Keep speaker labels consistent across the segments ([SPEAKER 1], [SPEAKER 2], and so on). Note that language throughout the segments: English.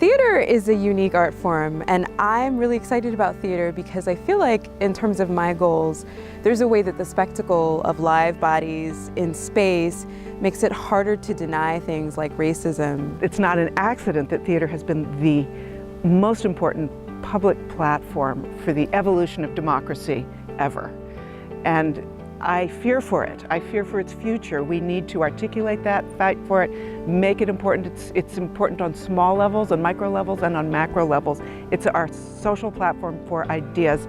[SPEAKER 1] Theater is a unique art form, and I'm really excited about theater because I feel like, in terms of my goals, there's a way that the spectacle of live bodies in space makes it harder to deny things like racism.
[SPEAKER 2] It's not an accident that theater has been the most important public platform for the evolution of democracy ever. And I fear for it. I fear for its future. We need to articulate that, fight for it, make it important. It's important on small levels, on micro levels, and on macro levels. It's our social platform for ideas.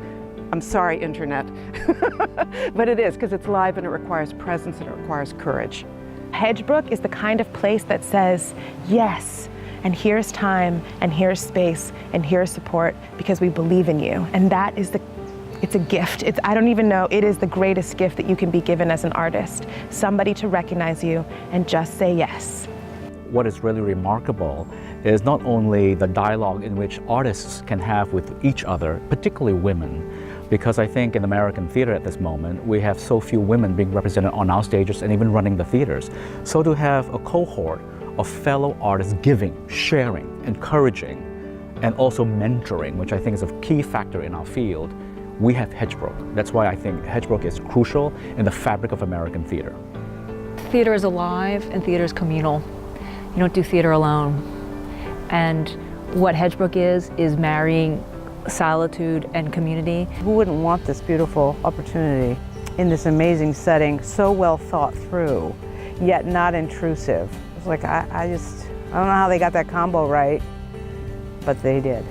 [SPEAKER 2] I'm sorry, Internet. But it is, because it's live and it requires presence and it requires courage.
[SPEAKER 3] Hedgebrook is the kind of place that says, yes, and here's time, and here's space, and here's support, because we believe in you. And that is it's a gift. I don't even know, it is the greatest gift that you can be given as an artist. Somebody to recognize you and just say yes.
[SPEAKER 4] What is really remarkable is not only the dialogue in which artists can have with each other, particularly women, because I think in American theater at this moment, we have so few women being represented on our stages and even running the theaters. So to have a cohort of fellow artists giving, sharing, encouraging, and also mentoring, which I think is a key factor in our field, we have Hedgebrook. That's why I think Hedgebrook is crucial in the fabric of American theater.
[SPEAKER 5] Theater is alive and theater is communal. You don't do theater alone. And what Hedgebrook is marrying solitude and community.
[SPEAKER 6] Who wouldn't want this beautiful opportunity in this amazing setting, so well thought through, yet not intrusive? It's like, I don't know how they got that combo right, but they did.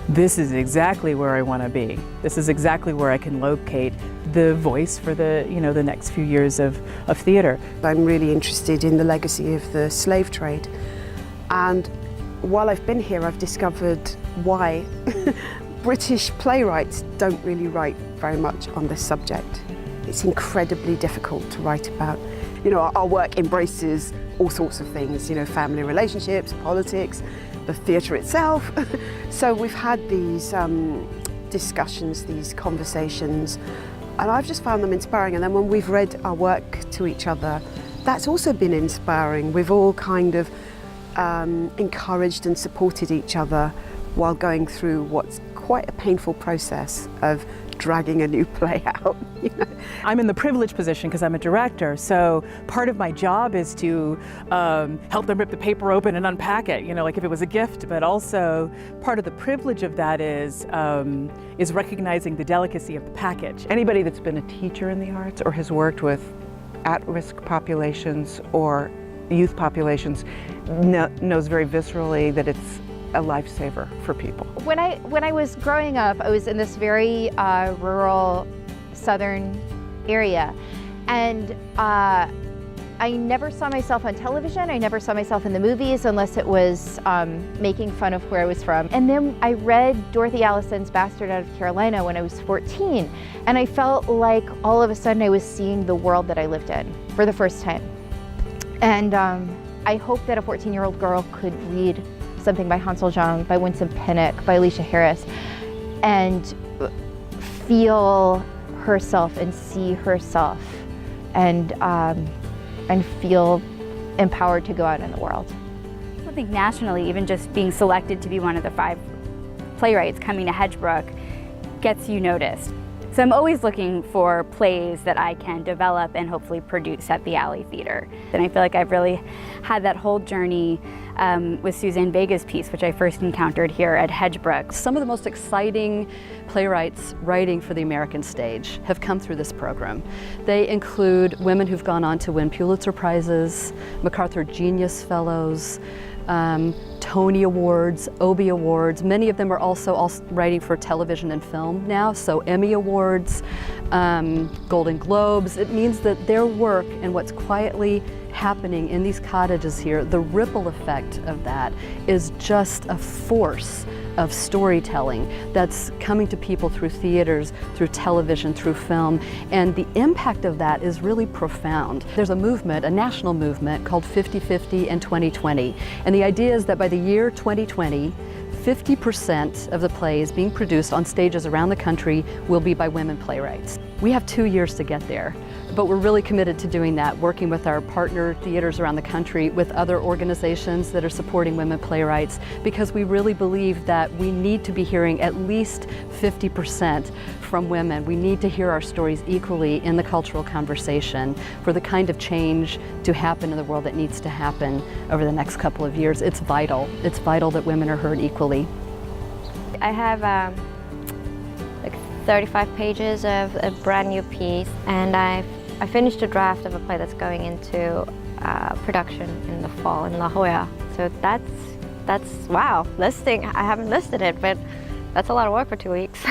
[SPEAKER 7] This is exactly where I want to be. This is exactly where I can locate the voice for the next few years of theater.
[SPEAKER 8] I'm really interested in the legacy of the slave trade. And while I've been here, I've discovered why British playwrights don't really write very much on this subject. It's incredibly difficult to write about. Our work embraces all sorts of things, family relationships, politics, the theatre itself. So we've had these discussions, these conversations, and I've just found them inspiring. And then when we've read our work to each other, that's also been inspiring. We've all kind of encouraged and supported each other while going through what's quite a painful process of dragging a new play out.
[SPEAKER 7] I'm in the privileged position because I'm a director, so part of my job is to help them rip the paper open and unpack it, like if it was a gift, but also part of the privilege of that is recognizing the delicacy of the package.
[SPEAKER 2] Anybody that's been a teacher in the arts or has worked with at-risk populations or youth populations knows very viscerally that it's a lifesaver for people.
[SPEAKER 9] When I was growing up, I was in this very rural southern area, and I never saw myself on television. I never saw myself in the movies unless it was making fun of where I was from. And then I read Dorothy Allison's Bastard Out of Carolina when I was 14, and I felt like all of a sudden I was seeing the world that I lived in for the first time. And I hope that a 14-year-old girl could read something by HANSOL, JUNG, by WINSOME, PINNOCK, by ALESHEA Harris, and feel herself and see herself and feel empowered to go out in the world.
[SPEAKER 10] I think nationally, even just being selected to be one of the 5 playwrights coming to Hedgebrook gets you noticed. So I'm always looking for plays that I can develop and hopefully produce at the Alley Theater. And I feel like I've really had that whole journey with Suzanne Vega's piece, which I first encountered here at Hedgebrook.
[SPEAKER 5] Some of the most exciting playwrights writing for the American stage have come through this program. They include women who've gone on to win Pulitzer Prizes, MacArthur Genius Fellows, Tony Awards, Obie Awards. Many of them are also writing for television and film now, so Emmy Awards, Golden Globes. It means that their work and what's quietly happening in these cottages here, the ripple effect of that is just a force of storytelling that's coming to people through theaters, through television, through film, and the impact of that is really profound. There's a movement, a national movement called 50-50 and 2020, and the idea is that by the year 2020, 50% of the plays being produced on stages around the country will be by women playwrights. We have 2 years to get there, but we're really committed to doing that, working with our partner theaters around the country, with other organizations that are supporting women playwrights, because we really believe that we need to be hearing at least 50% from women. We need to hear our stories equally in the cultural conversation for the kind of change to happen in the world that needs to happen over the next couple of years. It's vital. It's vital that women are heard equally.
[SPEAKER 11] I have like 35 pages of a brand new piece, and I finished a draft of a play that's going into production in the fall in La Jolla. So that's wow, listing. I haven't listed it, but that's a lot of work for 2 weeks.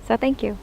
[SPEAKER 11] So thank you.